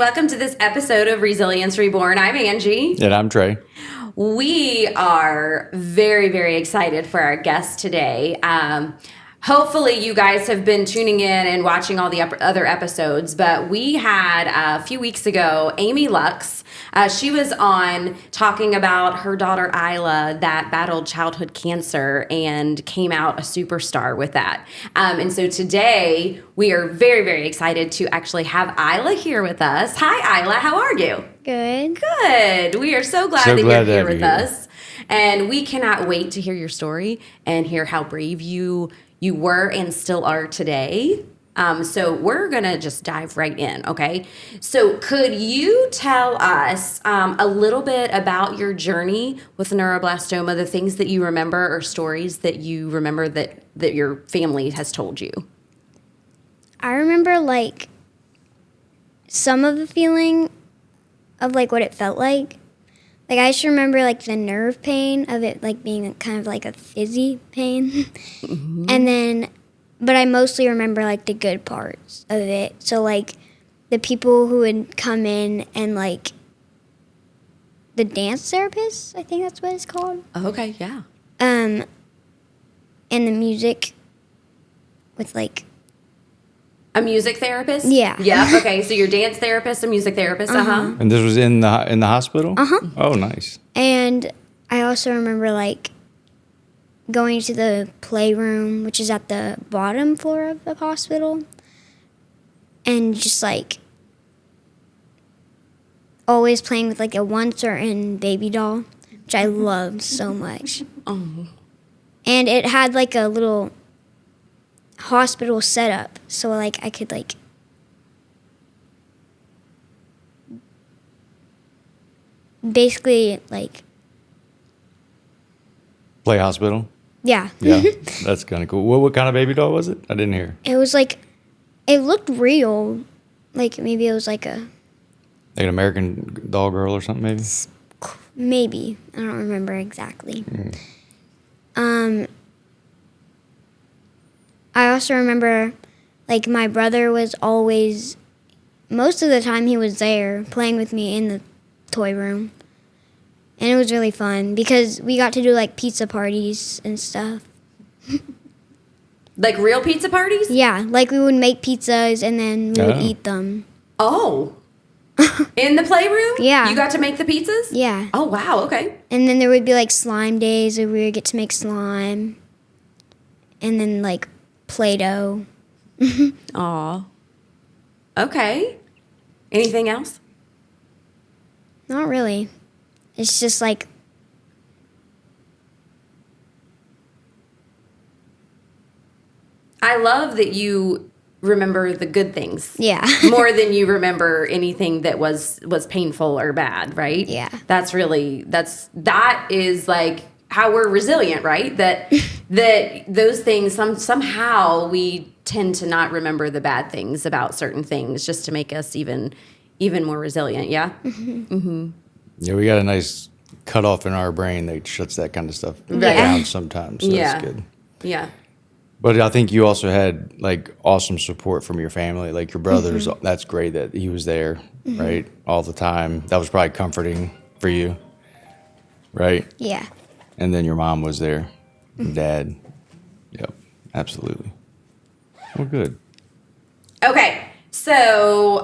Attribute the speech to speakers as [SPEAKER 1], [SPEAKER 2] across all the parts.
[SPEAKER 1] welcome to this episode of Resilience Reborn. I'm Angie.
[SPEAKER 2] And I'm Trey.
[SPEAKER 1] We are very, very excited for our guest today. Hopefully you guys have been tuning in and watching all the other episodes, but we had a few weeks ago, Amy Lux. She was on talking about her daughter Isla that battled childhood cancer and came out a superstar with that. And so today we are very, very excited to actually have Isla here with us. Hi, Isla. How are you?
[SPEAKER 3] Good.
[SPEAKER 1] Good. We are so glad that you're here with us. And we cannot wait to hear your story and hear how brave you were and still are today. So we're going to just dive right in, okay? So could you tell us a little bit about your journey with neuroblastoma, the things that you remember or stories that you remember that your family has told you?
[SPEAKER 3] I remember, some of the feeling of, what it felt like. I just remember, the nerve pain of it, being kind of like a fizzy pain. Mm-hmm. And then, but I mostly remember, the good parts of it. So, the people who would come in and, the dance therapists, I think that's what it's called.
[SPEAKER 1] Oh, okay, yeah.
[SPEAKER 3] And the music with,
[SPEAKER 1] A music therapist?
[SPEAKER 3] Yeah.
[SPEAKER 1] Yeah, okay. So you're a dance therapist, a music therapist, uh-huh.
[SPEAKER 2] And this was in the hospital?
[SPEAKER 3] Uh-huh.
[SPEAKER 2] Oh, nice.
[SPEAKER 3] And I also remember, going to the playroom, which is at the bottom floor of the hospital, and just, always playing with, a one certain baby doll, which I loved so much.
[SPEAKER 1] Oh.
[SPEAKER 3] And it had, a little hospital setup, so I could basically
[SPEAKER 2] Play hospital?
[SPEAKER 3] yeah.
[SPEAKER 2] Yeah, that's kind of cool. What kind of baby doll was it? I didn't hear.
[SPEAKER 3] It was it looked real, maybe it was
[SPEAKER 2] Like an American Doll girl or something, maybe?
[SPEAKER 3] maybe I don't remember exactly. I also remember, my brother was always, most of the time he was there playing with me in the toy room. And it was really fun because we got to do, pizza parties and stuff.
[SPEAKER 1] Like real pizza parties?
[SPEAKER 3] Yeah, we would make pizzas and then we would eat them.
[SPEAKER 1] Oh. In the playroom?
[SPEAKER 3] Yeah.
[SPEAKER 1] You got to make the pizzas?
[SPEAKER 3] Yeah.
[SPEAKER 1] Oh, wow, okay.
[SPEAKER 3] And then there would be, slime days where we would get to make slime. And then, Play-Doh.
[SPEAKER 1] Aw. Okay. Anything else?
[SPEAKER 3] Not really. It's just
[SPEAKER 1] I love that you remember the good things.
[SPEAKER 3] Yeah.
[SPEAKER 1] More than you remember anything that was painful or bad, right?
[SPEAKER 3] Yeah.
[SPEAKER 1] That is how we're resilient, right? That those things somehow we tend to not remember the bad things about certain things just to make us even more resilient, yeah? Mm-hmm. Mm-hmm.
[SPEAKER 2] Yeah, we got a nice cutoff in our brain that shuts that kind of stuff
[SPEAKER 1] Right.
[SPEAKER 2] down sometimes, so
[SPEAKER 1] Yeah.
[SPEAKER 2] that's good.
[SPEAKER 1] Yeah.
[SPEAKER 2] But I think you also had, awesome support from your family. Your brothers, that's great that he was there, right, all the time. That was probably comforting for you, right?
[SPEAKER 3] Yeah.
[SPEAKER 2] And then your mom was there, and dad. Yep, absolutely. Well, good.
[SPEAKER 1] Okay, so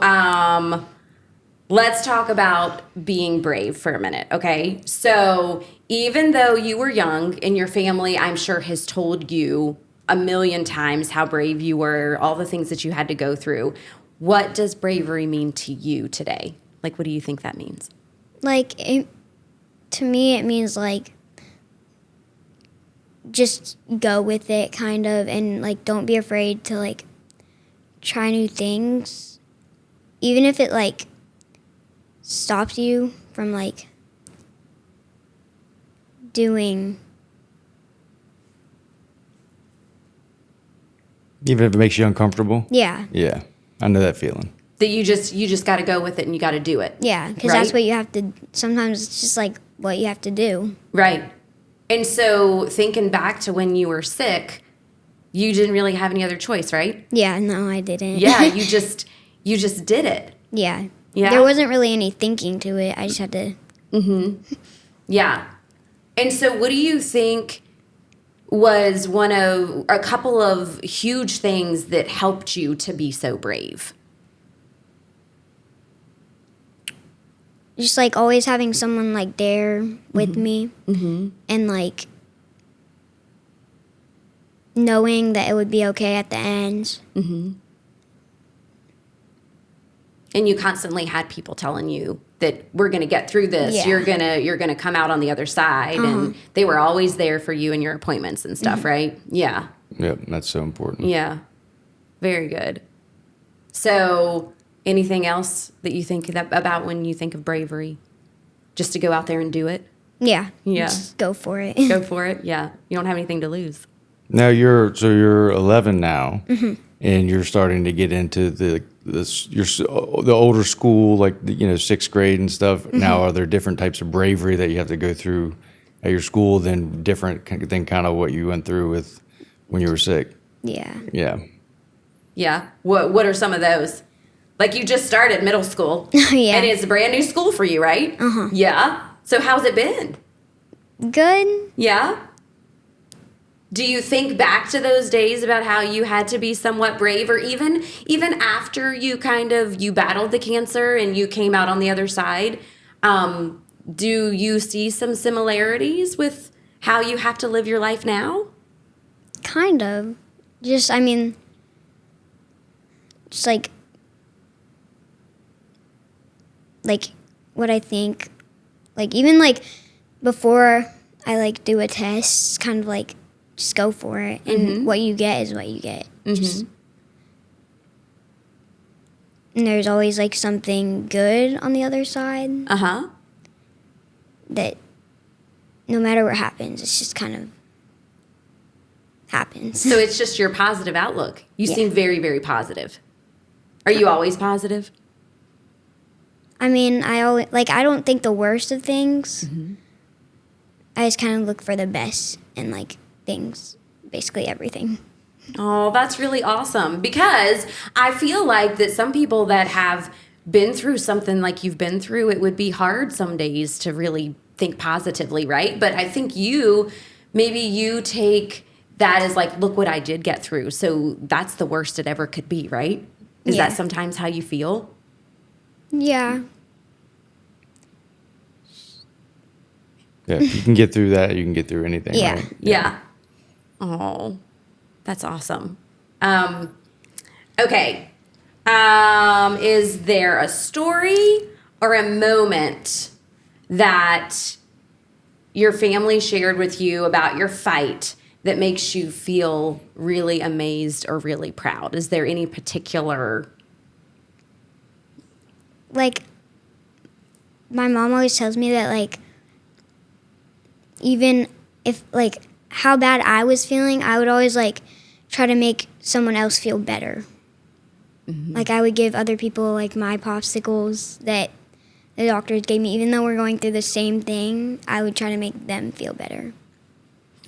[SPEAKER 1] let's talk about being brave for a minute, okay? So even though you were young and your family, I'm sure, has told you a million times how brave you were, all the things that you had to go through, what does bravery mean to you today? What do you think that means?
[SPEAKER 3] To me, it means, just go with it, kind of, and, don't be afraid to, try new things. Even if it, stops you from, doing...
[SPEAKER 2] Even if it makes you uncomfortable?
[SPEAKER 3] Yeah.
[SPEAKER 2] Yeah, I know that feeling.
[SPEAKER 1] That you just got to go with it and you got to do it.
[SPEAKER 3] Yeah, because
[SPEAKER 1] right?
[SPEAKER 3] that's what you have to... Sometimes it's just, what you have to do.
[SPEAKER 1] Right. And so thinking back to when you were sick, you didn't really have any other choice, right?
[SPEAKER 3] Yeah, no, I didn't.
[SPEAKER 1] Yeah, you just did it.
[SPEAKER 3] Yeah.
[SPEAKER 1] Yeah.
[SPEAKER 3] There wasn't really any thinking to it. I just had to.
[SPEAKER 1] Yeah. And so what do you think was one of a couple of huge things that helped you to be so brave?
[SPEAKER 3] Just like always having someone like there with me, and like knowing that it would be okay at the end.
[SPEAKER 1] And you constantly had people telling you that we're going to get through this.
[SPEAKER 3] Yeah.
[SPEAKER 1] You're going to come out on the other side, and they were always there for you in your appointments and stuff, right? Yeah.
[SPEAKER 2] Yep, that's so important.
[SPEAKER 1] Yeah. Very good. So, anything else that you think about when you think of bravery? Just to go out there and do it?
[SPEAKER 3] Yeah.
[SPEAKER 1] Yeah.
[SPEAKER 3] Just go for it.
[SPEAKER 1] Go for it? Yeah. You don't have anything to lose.
[SPEAKER 2] Now you're 11 now, and you're starting to get into the older school, like sixth grade and stuff. Now, are there different types of bravery that you have to go through at your school than kind of what you went through with when you were sick?
[SPEAKER 3] Yeah.
[SPEAKER 2] Yeah.
[SPEAKER 1] Yeah. What are some of those? Like you just started middle school.
[SPEAKER 3] Yeah.
[SPEAKER 1] And it's a brand new school for you, right? Yeah. So how's it been?
[SPEAKER 3] Good.
[SPEAKER 1] Yeah. Do you think back to those days about how you had to be somewhat brave, or even after you battled the cancer and you came out on the other side? Do you see some similarities with how you have to live your life now?
[SPEAKER 3] Kind of. Just like what I think, like even like before I like do a test, it's kind of like just go for it, and what you get is what you get. Just, and there's always like something good on the other side. That no matter what happens, it's just kind of happens.
[SPEAKER 1] So it's just your positive outlook. You
[SPEAKER 3] Yeah.
[SPEAKER 1] seem very, very positive. Are you always positive?
[SPEAKER 3] I mean, I don't think the worst of things. I just kind of look for the best in like things, basically everything.
[SPEAKER 1] Oh, that's really awesome, because I feel like that some people that have been through something like you've been through, it would be hard some days to really think positively, right? But I think maybe you take that as like, look what I did get through. So that's the worst it ever could be, right? Is
[SPEAKER 3] Yeah.
[SPEAKER 1] that sometimes how you feel?
[SPEAKER 3] Yeah.
[SPEAKER 2] Yeah, if you can get through that, you can get through anything.
[SPEAKER 3] Yeah.
[SPEAKER 2] Right?
[SPEAKER 1] Yeah. Oh, that's awesome. Okay. Is there a story or a moment that your family shared with you about your fight that makes you feel really amazed or really proud? Is there any particular?
[SPEAKER 3] Like, my mom always tells me that, like, even if, like, how bad I was feeling, I would always, like, try to make someone else feel better. Like, I would give other people, like, my popsicles that the doctors gave me. Even though we're going through the same thing, I would try to make them feel better.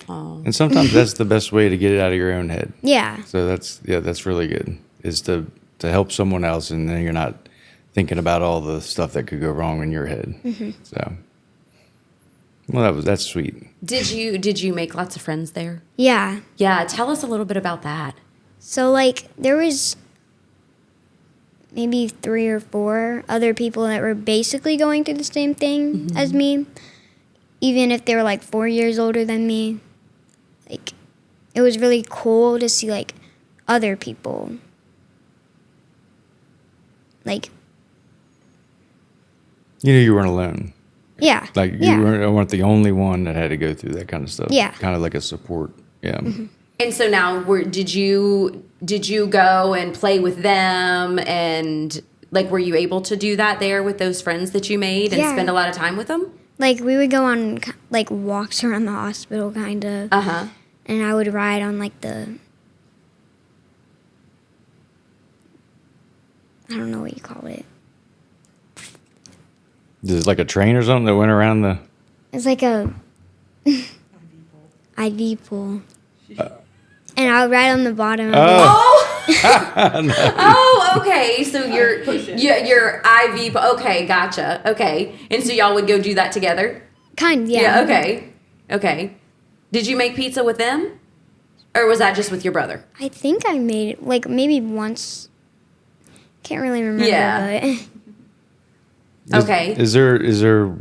[SPEAKER 1] Oh.
[SPEAKER 2] And sometimes that's the best way to get it out of your own head.
[SPEAKER 3] Yeah.
[SPEAKER 2] So that's really good, is to help someone else, and then you're not thinking about all the stuff that could go wrong in your head. So, well, that's sweet.
[SPEAKER 1] Did you make lots of friends there?
[SPEAKER 3] Yeah.
[SPEAKER 1] Yeah, tell us a little bit about that.
[SPEAKER 3] So, like, there was maybe 3 or 4 other people that were basically going through the same thing as me, even if they were, like, 4 years older than me. Like, it was really cool to see, like, other people. Like,
[SPEAKER 2] You weren't alone.
[SPEAKER 3] yeah.
[SPEAKER 2] Like, you weren't the only one that had to go through that kind of stuff.
[SPEAKER 3] Yeah.
[SPEAKER 2] Kind of like a support. Yeah.
[SPEAKER 1] And so now, did you go and play with them, and like, were you able to do that there with those friends that you made and
[SPEAKER 3] Yeah.
[SPEAKER 1] spend a lot of time with them?
[SPEAKER 3] Like, we would go on, like, walks around the hospital, kind of. And I would ride on, like, I don't know what you call it.
[SPEAKER 2] Is it like a train or something that went around the?
[SPEAKER 3] It's like a IV pool. And I would ride on the bottom of it.
[SPEAKER 1] Oh, Oh, okay. So your IV. Okay, gotcha. Okay, and so y'all would go do that together.
[SPEAKER 3] Yeah.
[SPEAKER 1] Yeah. Okay. Okay. Did you make pizza with them, or was that just with your brother?
[SPEAKER 3] I think I made it, like, maybe once. Can't really remember,
[SPEAKER 1] Yeah.
[SPEAKER 3] but
[SPEAKER 1] Okay.
[SPEAKER 2] Is there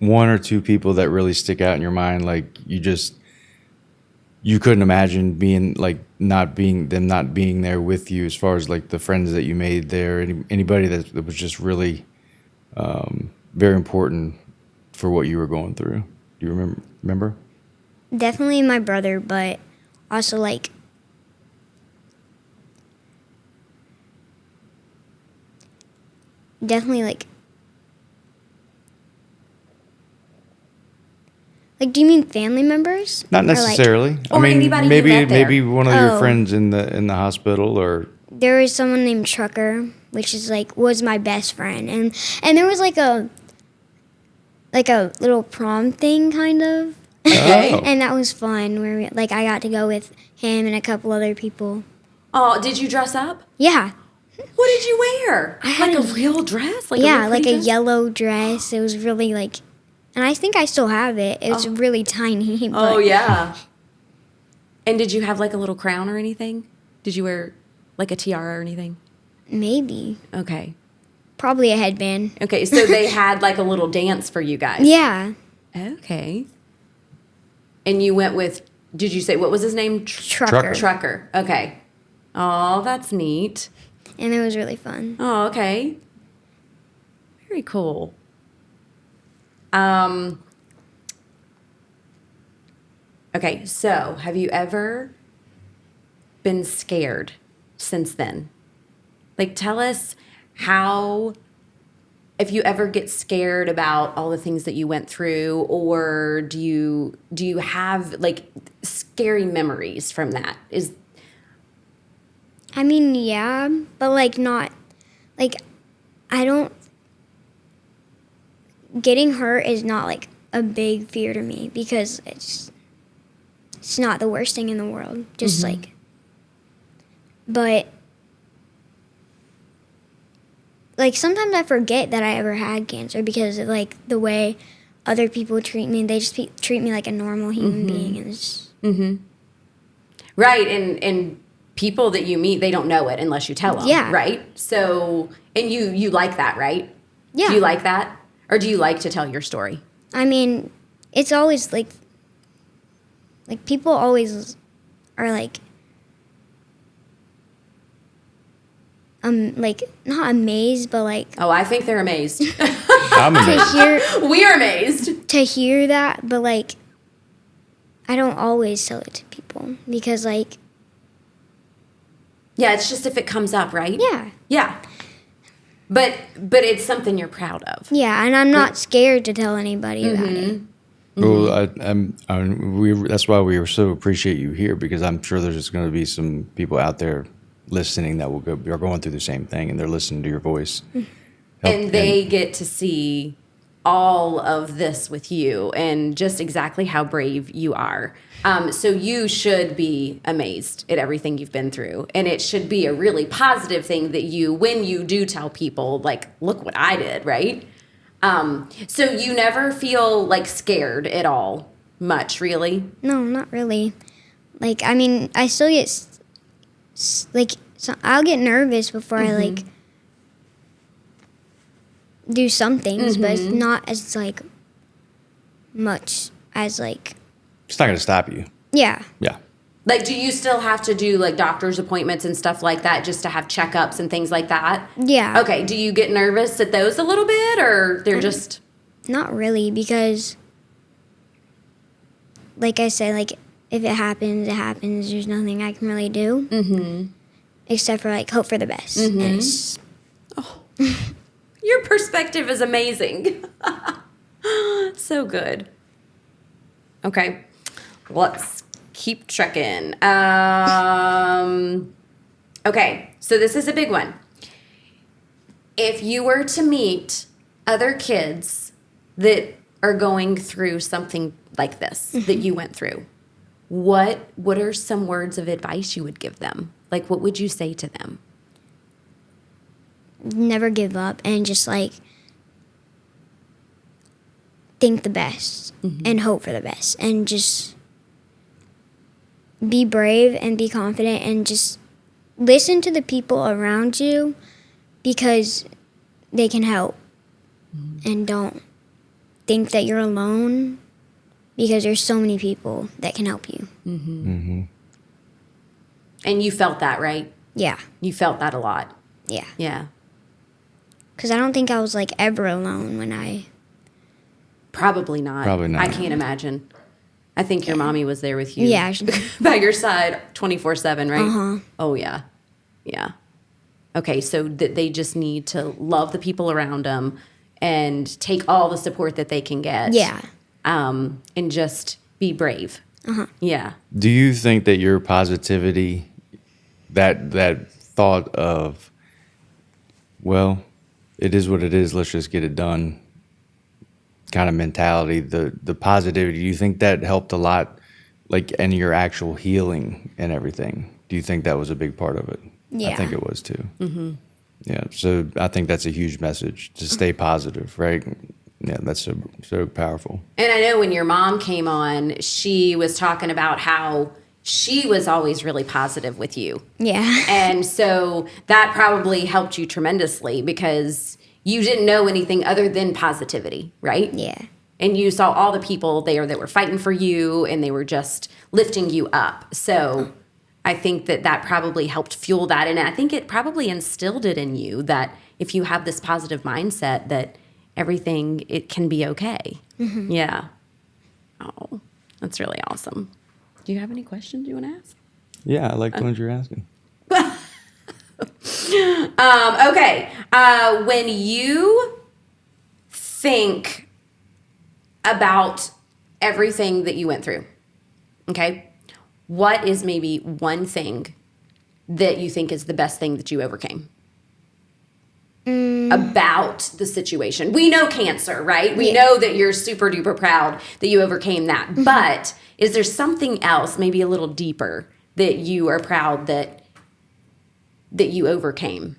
[SPEAKER 2] one or two people that really stick out in your mind? Like you couldn't imagine being like not being there with you, as far as like the friends that you made there. Anybody that was just really very important for what you were going through. Do you remember?
[SPEAKER 3] definitely my brother, but also, like, definitely, like, do you mean family members?
[SPEAKER 2] Not
[SPEAKER 3] Or, like,
[SPEAKER 2] necessarily. I
[SPEAKER 1] Or
[SPEAKER 2] mean,
[SPEAKER 1] anybody you
[SPEAKER 2] maybe
[SPEAKER 1] met there.
[SPEAKER 2] maybe one of your
[SPEAKER 3] Oh.
[SPEAKER 2] friends in the hospital, or
[SPEAKER 3] there was someone named Trucker, which is like was my best friend, and there was like a little prom thing kind of,
[SPEAKER 1] Okay.
[SPEAKER 2] Oh.
[SPEAKER 3] and that was fun. Where like I got to go with him and a couple other people.
[SPEAKER 1] Oh, did you dress up?
[SPEAKER 3] Yeah,
[SPEAKER 1] What did you wear?
[SPEAKER 3] I had
[SPEAKER 1] Like a
[SPEAKER 3] a-
[SPEAKER 1] real dress?
[SPEAKER 3] yeah,
[SPEAKER 1] real
[SPEAKER 3] like
[SPEAKER 1] pretty
[SPEAKER 3] a
[SPEAKER 1] dress?
[SPEAKER 3] yellow dress. It was really like, and I think I still have it. It was really tiny. But
[SPEAKER 1] Oh yeah. And did you have like a little crown or anything? Did you wear like a tiara or anything?
[SPEAKER 3] maybe,
[SPEAKER 1] Okay.
[SPEAKER 3] probably a headband.
[SPEAKER 1] Okay, so they had like a little dance for you guys.
[SPEAKER 3] Yeah,
[SPEAKER 1] Okay. And you went with, did you say, what was his name?
[SPEAKER 3] Trucker,
[SPEAKER 1] Trucker. Okay. Oh, that's neat.
[SPEAKER 3] and it was really fun.
[SPEAKER 1] Oh, okay. Very cool. Okay, so have you ever been scared since then? Like, tell us how, if you ever get scared about all the things that you went through, or do you have like scary memories from that?
[SPEAKER 3] I mean, yeah, but like not, like, I don't, getting hurt is not like a big fear to me because it's not the worst thing in the world. Just like, but like sometimes I forget that I ever had cancer because of like the way other people treat me. They just treat me like a normal human being, and it's
[SPEAKER 1] Right, and people that you meet, they don't know it unless you tell them.
[SPEAKER 3] Yeah.
[SPEAKER 1] Right. So, and you like that, right?
[SPEAKER 3] yeah.
[SPEAKER 1] Do you like that, or do you like to tell your story?
[SPEAKER 3] I mean, it's always like people always are like not amazed, but like
[SPEAKER 1] Oh, I think they're amazed.
[SPEAKER 2] I'm amazed.
[SPEAKER 1] We are amazed.
[SPEAKER 3] to hear that, but like I don't always tell it to people because like
[SPEAKER 1] Yeah, it's just if it comes up, right?
[SPEAKER 3] yeah.
[SPEAKER 1] Yeah. But it's something you're proud of.
[SPEAKER 3] Yeah, and I'm not scared to tell anybody about it.
[SPEAKER 2] Well, that's why we so appreciate you here, because I'm sure there's just going to be some people out there listening that are going through the same thing, and they're listening to your voice.
[SPEAKER 1] And they get to see all of this with you and just exactly how brave you are. So you should be amazed at everything you've been through. And it should be a really positive thing that when you do tell people, like, look what I did, right? So you never feel like scared at all, much, really?
[SPEAKER 3] No, not really. Like I mean, I still get so I'll get nervous before I like do some things, but it's not as like much as like
[SPEAKER 2] It's not going to stop you.
[SPEAKER 3] yeah.
[SPEAKER 2] Yeah.
[SPEAKER 1] Like, do you still have to do like doctor's appointments and stuff like that just to have checkups and things like that?
[SPEAKER 3] Yeah.
[SPEAKER 1] Okay. Do you get nervous at those a little bit, or they're just?
[SPEAKER 3] Not really, because like I said, like if it happens, it happens. There's nothing I can really do. Except for like hope for the best. And it's-
[SPEAKER 1] Your perspective is amazing. So good. Okay, let's keep trekking. Okay, so this is a big one. If you were to meet other kids that are going through something like this that you went through, what are some words of advice you would give them? Like, what would you say to them?
[SPEAKER 3] never give up and just like think the best and hope for the best and just be brave and be confident and just listen to the people around you because they can help. And don't think that you're alone because there's so many people that can help you.
[SPEAKER 1] And you felt that, right?
[SPEAKER 3] Yeah.
[SPEAKER 1] You felt that a lot.
[SPEAKER 3] Yeah.
[SPEAKER 1] Yeah.
[SPEAKER 3] Because I don't think I was like ever alone when I...
[SPEAKER 1] Probably not.
[SPEAKER 2] Probably not.
[SPEAKER 1] I can't imagine. I think your mommy was there with you.
[SPEAKER 3] Yeah.
[SPEAKER 1] By your side 24/7, right?
[SPEAKER 3] Uh-huh.
[SPEAKER 1] Oh, yeah. Yeah. Okay, so they just need to love the people around them and take all the support that they can get.
[SPEAKER 3] Yeah.
[SPEAKER 1] And just be brave. Yeah.
[SPEAKER 2] Do you think that your positivity, that thought of, well, it is what it is, let's just get it done kind of mentality, the positivity, do you think that helped a lot, like in your actual healing and everything? Do you think that was a big part of it?
[SPEAKER 3] Yeah.
[SPEAKER 2] I think it was too. Yeah, so I think that's a huge message, to stay positive, right? Yeah, that's so powerful.
[SPEAKER 1] And I know when your mom came on, she was talking about how she was always really positive with you.
[SPEAKER 3] Yeah.
[SPEAKER 1] And so that probably helped you tremendously because you didn't know anything other than positivity, right?
[SPEAKER 3] Yeah.
[SPEAKER 1] And you saw all the people there that were fighting for you and they were just lifting you up. So I think that probably helped fuel that. And I think it probably instilled it in you that if you have this positive mindset that everything, it can be okay. Yeah. Oh, that's really awesome. Do you have any questions you want to ask?
[SPEAKER 2] Yeah, I like the ones you're asking.
[SPEAKER 1] Okay. When you think about everything that you went through, okay, what is maybe one thing that you think is the best thing that you overcame? About the situation. We know cancer, right? We know that you're super duper proud that you overcame that. But is there something else, maybe a little deeper, that you are proud that you overcame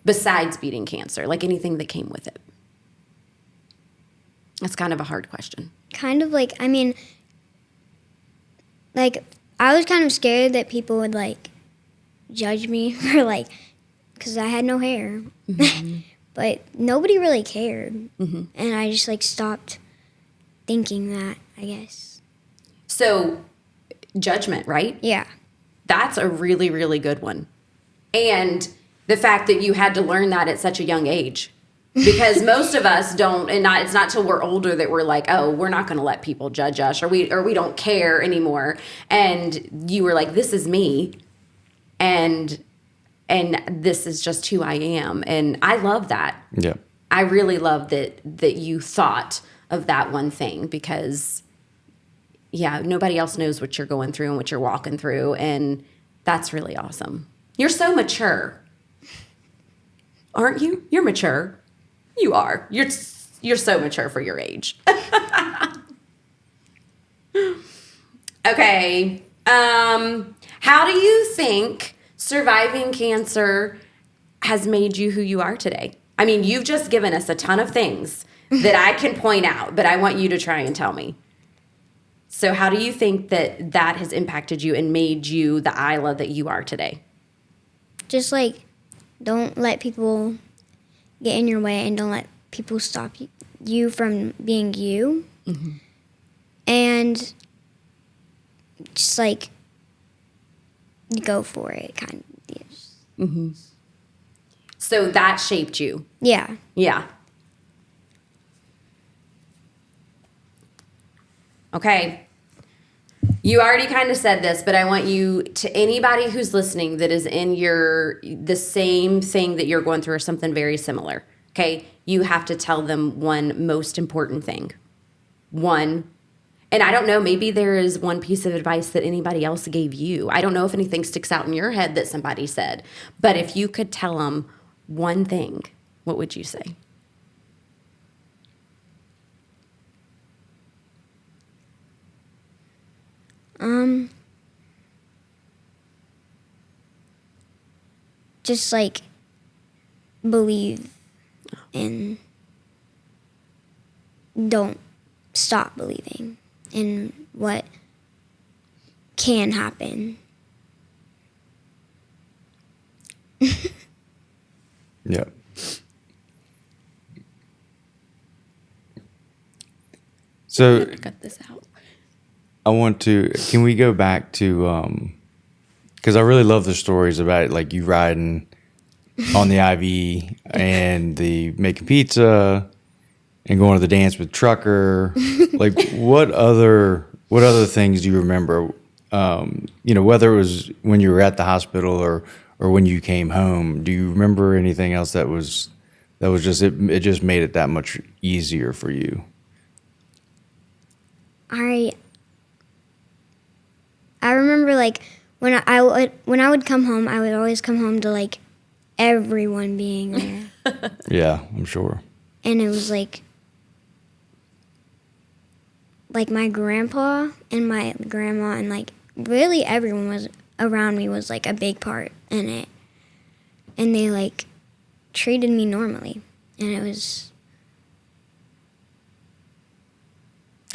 [SPEAKER 1] besides beating cancer? Like anything that came with it? That's kind of a hard question.
[SPEAKER 3] Kind of like, I mean, like, I was kind of scared that people would, like, judge me for, like, because I had no hair. But nobody really cared. And I just, like, stopped thinking that, I guess.
[SPEAKER 1] So, judgment, right?
[SPEAKER 3] Yeah.
[SPEAKER 1] That's a really, really good one. And the fact that you had to learn that at such a young age. Because most of us don't, and it's not till we're older that we're like, oh, we're not going to let people judge us, or we don't care anymore. And you were like, this is me, and this is just who I am. And I love that.
[SPEAKER 2] Yeah.
[SPEAKER 1] I really love that you thought of that one thing because, yeah, nobody else knows what you're going through and what you're walking through, and that's really awesome. You're so mature, aren't you? You're mature. You are. You're so mature for your age. Okay. How do you think surviving cancer has made you who you are today? I mean, you've just given us a ton of things that I can point out, but I want you to try and tell me. So how do you think that has impacted you and made you the Isla that you are today?
[SPEAKER 3] Just, like, don't let people get in your way and don't let people stop you from being you. And just, like, go for it, kind of. Yes.
[SPEAKER 1] So that shaped you.
[SPEAKER 3] Yeah.
[SPEAKER 1] Yeah. Okay. You already kind of said this, but I want you to, anybody who's listening that is in the same thing that you're going through or something very similar, okay? You have to tell them one most important thing. One. And I don't know, maybe there is one piece of advice that anybody else gave you. I don't know if anything sticks out in your head that somebody said. But if you could tell them one thing, what would you say?
[SPEAKER 3] Just, like, believe and don't stop believing in what can happen.
[SPEAKER 2] Yeah. So
[SPEAKER 1] Cut this out.
[SPEAKER 2] can we go back to, because I really love the stories about like you riding on the IV and the making pizza and going to the dance with Trucker. Like what other things do you remember? Whether it was when you were at the hospital or when you came home, do you remember anything else that was just, it just made it that much easier for you?
[SPEAKER 3] I remember like when I would come home, I would always come home to like everyone being there.
[SPEAKER 2] Yeah, I'm sure.
[SPEAKER 3] And it was like my grandpa and my grandma and like really everyone was around me was like a big part in it. And they like treated me normally. And it was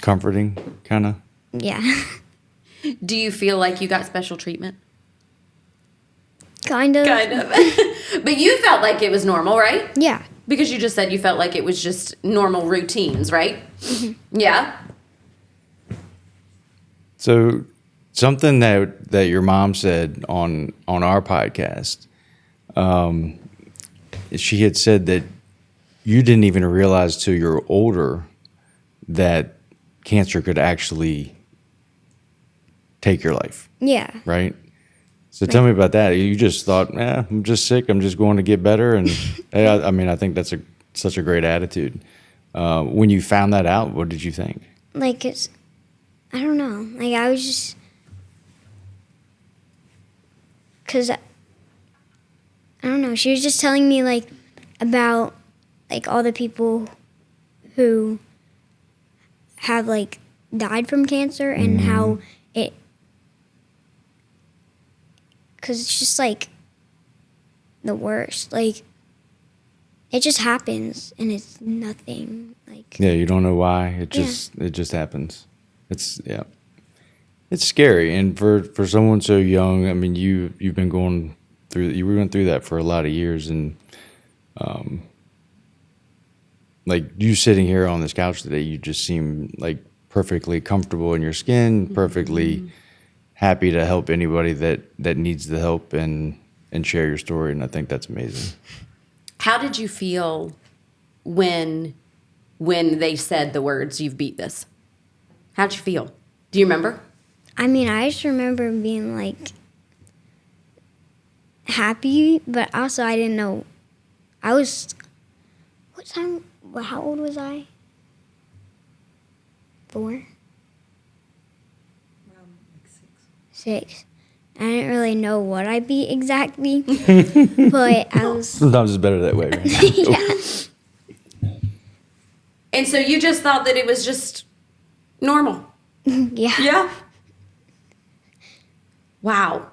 [SPEAKER 2] Comforting, kind of?
[SPEAKER 3] yeah.
[SPEAKER 1] Do you feel like you got special treatment?
[SPEAKER 3] Kind of.
[SPEAKER 1] Kind of. But you felt like it was normal, right?
[SPEAKER 3] Yeah.
[SPEAKER 1] Because you just said you felt like it was just normal routines, right? Mm-hmm. Yeah.
[SPEAKER 2] So something that your mom said on our podcast, she had said that you didn't even realize till you're older that cancer could actually take your life.
[SPEAKER 3] Yeah.
[SPEAKER 2] Right? So tell me about that. You just thought, I'm just sick. I'm just going to get better. And I mean, I think that's such a great attitude. When you found that out, what did you think?
[SPEAKER 3] Like I don't know. Like I was just, cause I don't know. She was just telling me like about like all the people who have like died from cancer and how it, cause it's just like the worst. Like it just happens and it's nothing. Like
[SPEAKER 2] Yeah, you don't know why. It just happens. It's scary, and for someone so young, I mean, you went through that for a lot of years, and like you sitting here on this couch today, you just seem like perfectly comfortable in your skin, perfectly happy to help anybody that needs the help and share your story, and I think that's amazing.
[SPEAKER 1] How did you feel when they said the words, "You've beat this"? How'd you feel? Do you remember?
[SPEAKER 3] I mean, I just remember being like happy, but also I didn't know. I was, how old was I? 4?
[SPEAKER 4] Like 6.
[SPEAKER 3] I didn't really know what I beat exactly, but I was.
[SPEAKER 2] Sometimes it's better that way, right?
[SPEAKER 3] Yeah.
[SPEAKER 1] And so you just thought that it was just normal.
[SPEAKER 3] Yeah.
[SPEAKER 1] Yeah. Wow.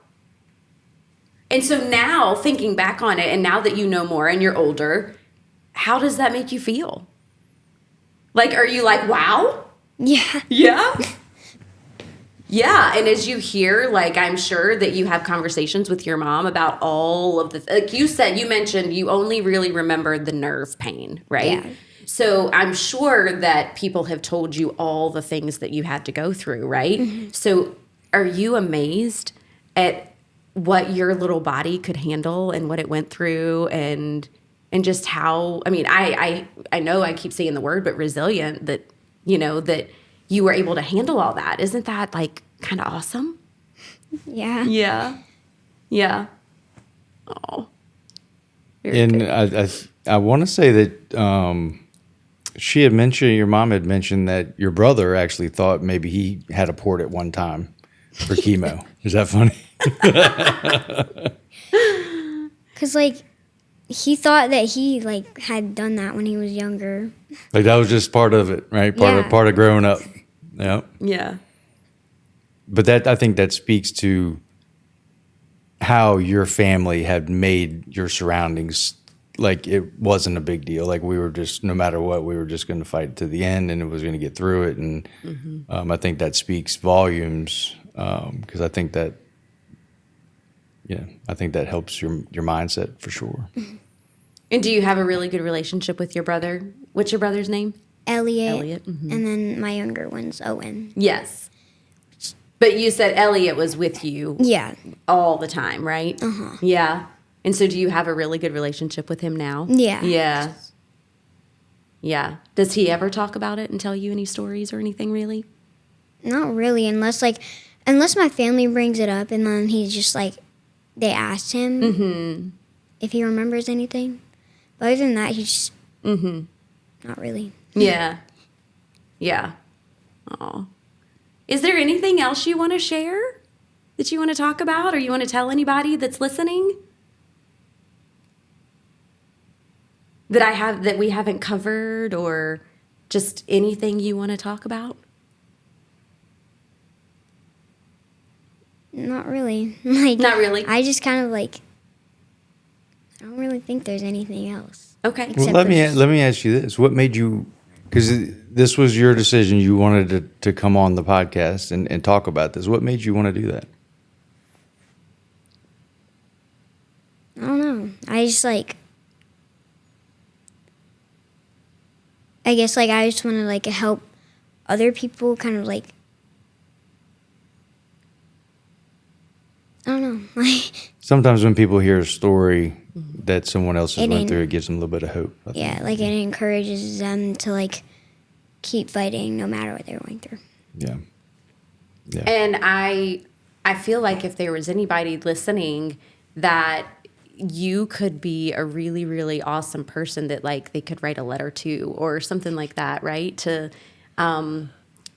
[SPEAKER 1] And so now, thinking back on it, and now that you know more and you're older, how does that make you feel? Like, are you like, wow?
[SPEAKER 3] Yeah.
[SPEAKER 1] Yeah. Yeah. And as you hear, like, I'm sure that you have conversations with your mom about all of the, like you said, you mentioned you only really remembered the nerve pain, right?
[SPEAKER 3] Yeah.
[SPEAKER 1] So I'm sure that people have told you all the things that you had to go through, right? Mm-hmm. So are you amazed at what your little body could handle and what it went through and just how, I mean, I know I keep saying the word, but resilient, that, you know, that you were able to handle all that. Isn't that like kind of awesome?
[SPEAKER 3] Yeah.
[SPEAKER 1] Yeah. Yeah. Oh.
[SPEAKER 2] And I want to say that she had mentioned, your mom had mentioned that your brother actually thought maybe he had a port at one time for chemo. Is that funny?
[SPEAKER 3] Because, like, he thought that he, like, had done that when he was younger.
[SPEAKER 2] Like that was just part of it, right? Part of growing up. Yeah.
[SPEAKER 1] Yeah.
[SPEAKER 2] But I think that speaks to how your family had made your surroundings like it wasn't a big deal. Like we were just, no matter what, we were just going to fight to the end, and it was going to get through it. And I think that speaks volumes, because I think that, I think that helps your mindset for sure.
[SPEAKER 1] And do you have a really good relationship with your brother? What's your brother's name?
[SPEAKER 3] Elliot.
[SPEAKER 1] Mm-hmm.
[SPEAKER 3] And then my younger one's Owen.
[SPEAKER 1] Yes. But you said Elliot was with you
[SPEAKER 3] Yeah.
[SPEAKER 1] all the time, right?
[SPEAKER 3] Uh-huh.
[SPEAKER 1] Yeah. And so do you have a really good relationship with him now?
[SPEAKER 3] Yeah.
[SPEAKER 1] Yeah. Yeah. Does he ever talk about it and tell you any stories or anything, really?
[SPEAKER 3] Not really, unless my family brings it up, and then he's just like, they asked him if he remembers anything. But other than that, he's just not really.
[SPEAKER 1] Yeah. Yeah. Oh. Is there anything else you want to share that you want to talk about, or you want to tell anybody that's listening that we haven't covered, or just anything you want to talk about?
[SPEAKER 3] Not really. Not
[SPEAKER 1] really?
[SPEAKER 3] I just kind of I don't really think there's anything else.
[SPEAKER 1] Okay.
[SPEAKER 2] Well,
[SPEAKER 3] Except
[SPEAKER 2] let
[SPEAKER 3] for
[SPEAKER 2] me ask you this: what made you? Because this was your decision. You wanted to come on the podcast and talk about this. What made you want to do that?
[SPEAKER 3] I don't know. I just I guess I just want to help other people kind of I don't know.
[SPEAKER 2] Sometimes when people hear a story that someone else has
[SPEAKER 3] It
[SPEAKER 2] went
[SPEAKER 3] ain't-
[SPEAKER 2] through, it gives them a little bit of hope. I think.
[SPEAKER 3] Yeah, it encourages them to keep fighting no matter what they're going through.
[SPEAKER 2] Yeah. Yeah.
[SPEAKER 1] And I feel like if there was anybody listening that you could be a really, really awesome person that they could write a letter to or something like that, right? To and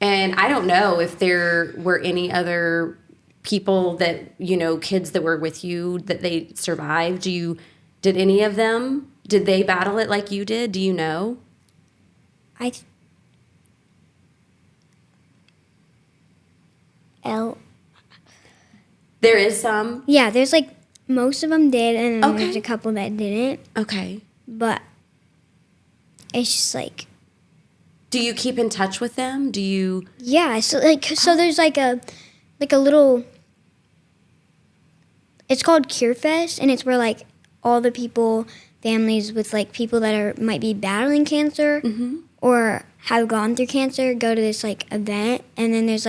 [SPEAKER 1] I don't know if there were any other people that, kids that were with you that they survived. Did any of them, did they battle it like you did? Do you know? There is some.
[SPEAKER 3] Yeah, there's most of them did, and then
[SPEAKER 1] Okay.
[SPEAKER 3] there's a couple that didn't.
[SPEAKER 1] Okay.
[SPEAKER 3] But it's just
[SPEAKER 1] Do you keep in touch with them? Do you?
[SPEAKER 3] yeah. So there's a little. It's called Curefest, and it's where all the families with people that might be battling cancer or have gone through cancer go to this event, and then there's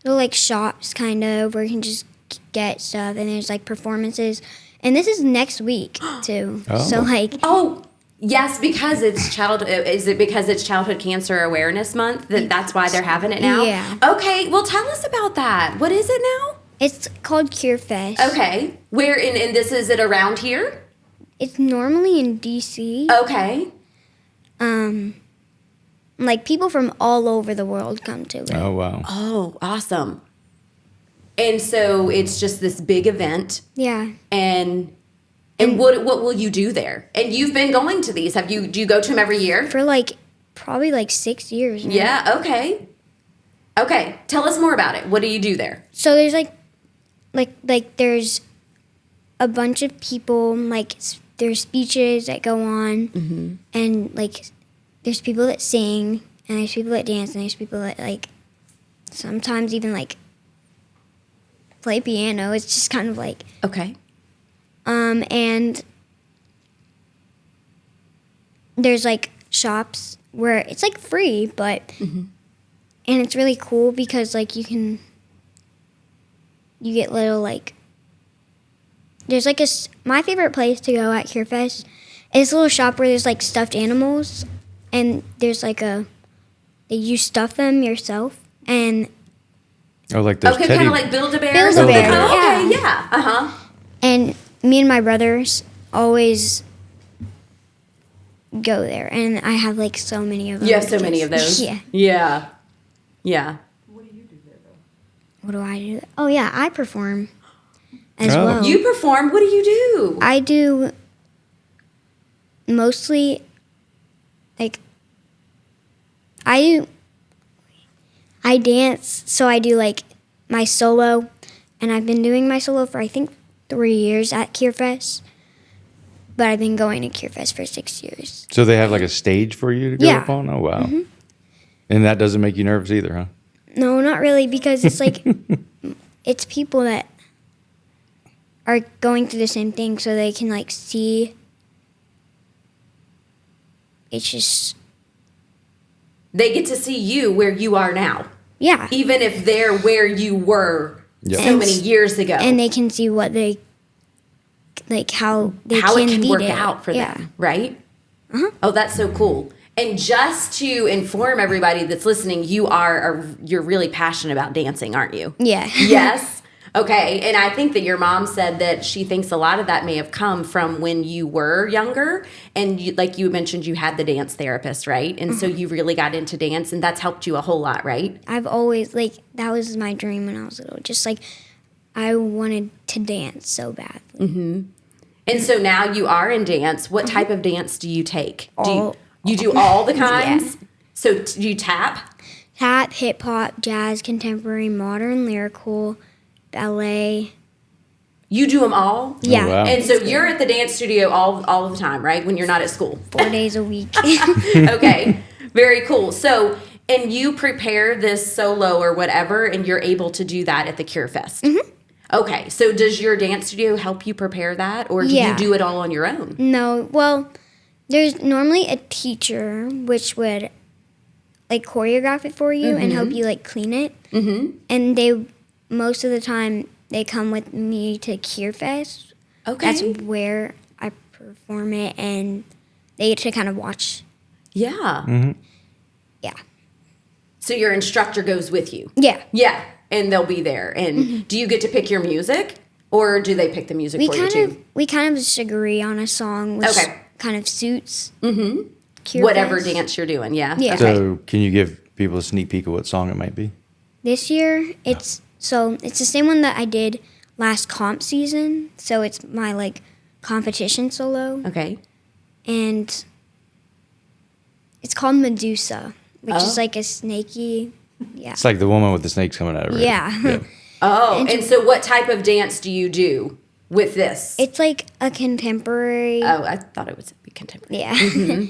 [SPEAKER 3] little shops kind of where you can just get stuff, and there's performances, and this is next week too.
[SPEAKER 2] Oh.
[SPEAKER 3] So
[SPEAKER 1] Oh, yes, because it's Is it because it's Childhood Cancer Awareness Month that's why they're having it now?
[SPEAKER 3] Yeah.
[SPEAKER 1] Okay. Well, tell us about that. What is it now?
[SPEAKER 3] it's called Curefest.
[SPEAKER 1] Okay. Where and this is it around here?
[SPEAKER 3] It's normally in DC.
[SPEAKER 1] Okay.
[SPEAKER 3] People from all over the world come to it.
[SPEAKER 2] Oh wow.
[SPEAKER 1] Oh, awesome. And so it's just this big event,
[SPEAKER 3] Yeah.
[SPEAKER 1] and what will you do there? And you've been going to these. Do you go to them every year?
[SPEAKER 3] For probably 6 years now.
[SPEAKER 1] Yeah. Okay. Okay. Tell us more about it. What do you do there?
[SPEAKER 3] So there's there's a bunch of people, there's speeches that go on, and there's people that sing, and there's people that dance, and there's people that sometimes even play piano. It's just kind of
[SPEAKER 1] Okay.
[SPEAKER 3] and there's shops where it's free, but and it's really cool because you get little there's my favorite place to go at Curefest is a little shop where there's stuffed animals, and there's you stuff them yourself, and
[SPEAKER 2] Oh, like those
[SPEAKER 1] Okay,
[SPEAKER 2] teddy.
[SPEAKER 1] kind of like Build-A-Bear.
[SPEAKER 3] Build-A-Bear,
[SPEAKER 1] Oh, okay,
[SPEAKER 3] yeah.
[SPEAKER 1] yeah. Uh-huh.
[SPEAKER 3] and me and my brothers always go there, and I have so many of them.
[SPEAKER 1] You have so many of those.
[SPEAKER 3] Yeah.
[SPEAKER 1] Yeah. Yeah.
[SPEAKER 3] What do I do? Oh yeah, I perform as
[SPEAKER 2] Oh.
[SPEAKER 3] well.
[SPEAKER 1] You perform. What do you do?
[SPEAKER 3] I do mostly I dance, so I do my solo, and I've been doing my solo for I think 3 years at Curefest. but I've been going to Curefest for 6 years.
[SPEAKER 2] So they have like a stage for you to go up on? Oh, wow. And that doesn't make you nervous either, huh?
[SPEAKER 3] No, not really, because it's like, it's people that are going through the same thing, so they can like see. It's just,
[SPEAKER 1] They get to see you where you are now,
[SPEAKER 3] yeah.
[SPEAKER 1] even if they're where you were
[SPEAKER 2] Yep.
[SPEAKER 1] so many years ago.
[SPEAKER 3] And they can see what they, like how they
[SPEAKER 1] how
[SPEAKER 3] can
[SPEAKER 1] it can
[SPEAKER 3] beat
[SPEAKER 1] work
[SPEAKER 3] it.
[SPEAKER 1] out for
[SPEAKER 3] Yeah.
[SPEAKER 1] them, right? Oh, that's so cool. And just to inform everybody that's listening, you're really passionate about dancing, aren't you?
[SPEAKER 3] Yeah.
[SPEAKER 1] Yes. Okay. And I think that your mom said that she thinks a lot of that may have come from when you were younger. And like you mentioned, you had the dance therapist, right? And so you really got into dance, and that's helped you a whole lot, right?
[SPEAKER 3] I've always, like, that was my dream when I was little. Just like, I wanted to dance so badly.
[SPEAKER 1] And so now you are in dance. What type of dance do you take?
[SPEAKER 3] All-
[SPEAKER 1] you do all the kinds?
[SPEAKER 3] Yeah.
[SPEAKER 1] So do you tap?
[SPEAKER 3] Tap, hip hop, jazz, contemporary, modern, lyrical, ballet.
[SPEAKER 1] You do them all?
[SPEAKER 3] Yeah.
[SPEAKER 2] Oh, wow.
[SPEAKER 1] And so you're at the dance studio all the time, right? When you're not at school.
[SPEAKER 3] 4 days a week.
[SPEAKER 1] Okay. Very cool. So, and you prepare this solo or whatever, and you're able to do that at the Curefest. Okay. So does your dance studio help you prepare that, or do you
[SPEAKER 3] Yeah.
[SPEAKER 1] do it all on your own?
[SPEAKER 3] No, well, there's normally a teacher which would like choreograph it for you and help you like clean it. And they, most of the time, they come with me to Curefest.
[SPEAKER 1] Okay.
[SPEAKER 3] That's where I perform it, and they get to kind of watch.
[SPEAKER 1] Yeah.
[SPEAKER 3] Yeah.
[SPEAKER 1] So your instructor goes with you.
[SPEAKER 3] Yeah.
[SPEAKER 1] Yeah. And they'll be there. And do you get to pick your music, or do they pick the music for you too?
[SPEAKER 3] We kind of just agree on a song which
[SPEAKER 1] Okay.
[SPEAKER 3] kind of suits
[SPEAKER 1] Whatever
[SPEAKER 3] Curefest.
[SPEAKER 1] dance you're doing. Yeah.
[SPEAKER 3] Yeah.
[SPEAKER 1] Okay.
[SPEAKER 2] So can you give people a sneak peek of what song it might be?
[SPEAKER 3] This year, it's the same one that I did last comp season. So it's my like competition solo,
[SPEAKER 1] Okay.
[SPEAKER 3] and it's called Medusa, which
[SPEAKER 1] Oh.
[SPEAKER 3] is like a snaky. Yeah.
[SPEAKER 2] It's like the woman with the snakes coming out of her.
[SPEAKER 3] Yeah.
[SPEAKER 1] Oh, and so what type of dance do you do with this?
[SPEAKER 3] It's like a contemporary.
[SPEAKER 1] Oh, I thought it was contemporary.
[SPEAKER 3] Yeah.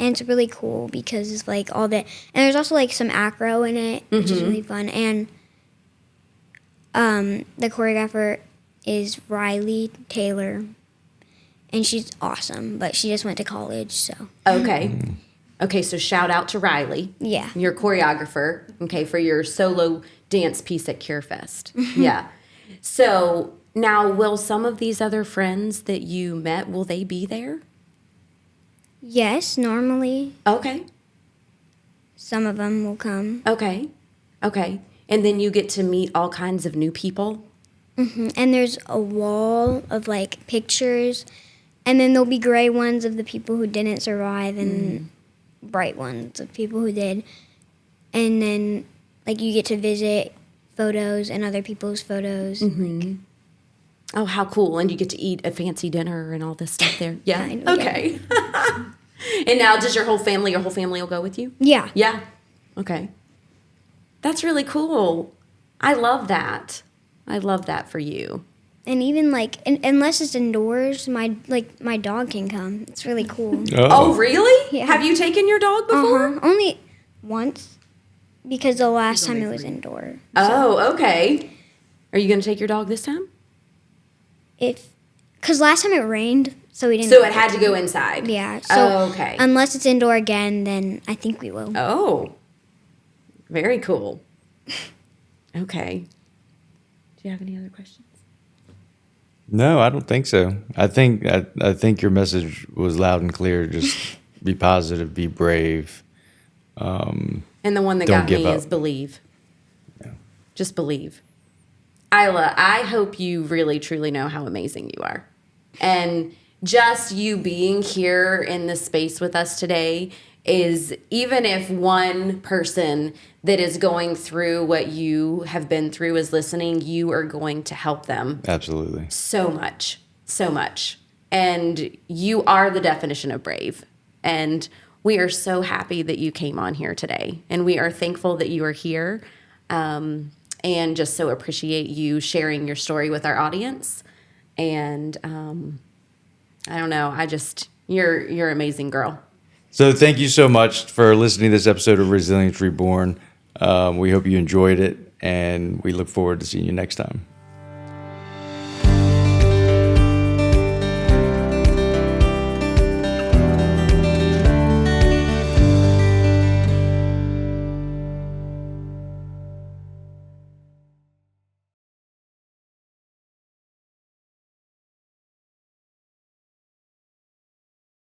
[SPEAKER 3] And it's really cool because it's like all that, and there's also like some acro in it, which is really fun. And the choreographer is Riley Taylor, and she's awesome, but she just went to college, so
[SPEAKER 1] Okay. Okay, so shout out to Riley,
[SPEAKER 3] yeah.
[SPEAKER 1] your choreographer, okay, for your solo dance piece at Curefest. Yeah. So now, will some of these other friends that you met, will they be there?
[SPEAKER 3] Yes, normally
[SPEAKER 1] Okay.
[SPEAKER 3] some of them will come,
[SPEAKER 1] Okay. Okay. And then you get to meet all kinds of new people?
[SPEAKER 3] and there's a wall of like pictures, and then there'll be gray ones of the people who didn't survive, and bright ones of people who did, and then like you get to visit photos and other people's photos. Like,
[SPEAKER 1] Oh, how cool. And you get to eat a fancy dinner and all this stuff there. Yeah.
[SPEAKER 3] Kind of, yeah.
[SPEAKER 1] Okay. And now, does your whole family will go with you?
[SPEAKER 3] yeah.
[SPEAKER 1] Yeah. Okay. That's really cool. I love that. I love that for you.
[SPEAKER 3] And even like, unless it's indoors, my dog can come. It's really cool.
[SPEAKER 1] Oh, really?
[SPEAKER 3] Yeah.
[SPEAKER 1] Have you taken your dog before?
[SPEAKER 3] Only once, because the last time it was indoor.
[SPEAKER 1] Oh, okay. Are you going to take your dog this time?
[SPEAKER 3] Because last time it rained, so we didn't.
[SPEAKER 1] So it had to go inside.
[SPEAKER 3] Yeah. So
[SPEAKER 1] Oh, okay.
[SPEAKER 3] unless it's indoor again, then I think we will.
[SPEAKER 1] Oh, very cool. Okay. Do you have any other questions?
[SPEAKER 2] No, I don't think so. I think your message was loud and clear. Just be positive, be brave.
[SPEAKER 1] And the one that
[SPEAKER 2] Don't
[SPEAKER 1] got
[SPEAKER 2] give
[SPEAKER 1] me
[SPEAKER 2] up.
[SPEAKER 1] is believe. Just believe. Isla, I hope you really, truly know how amazing you are. And just you being here in this space with us today is, even if one person that is going through what you have been through is listening, you are going to help them
[SPEAKER 2] Absolutely.
[SPEAKER 1] so much, so much. And you are the definition of brave. And we are so happy that you came on here today. And we are thankful that you are here. And just so appreciate you sharing your story with our audience. And I don't know. You're an amazing girl.
[SPEAKER 2] So thank you so much for listening to this episode of Resilience Reborn. We hope you enjoyed it, and we look forward to seeing you next time.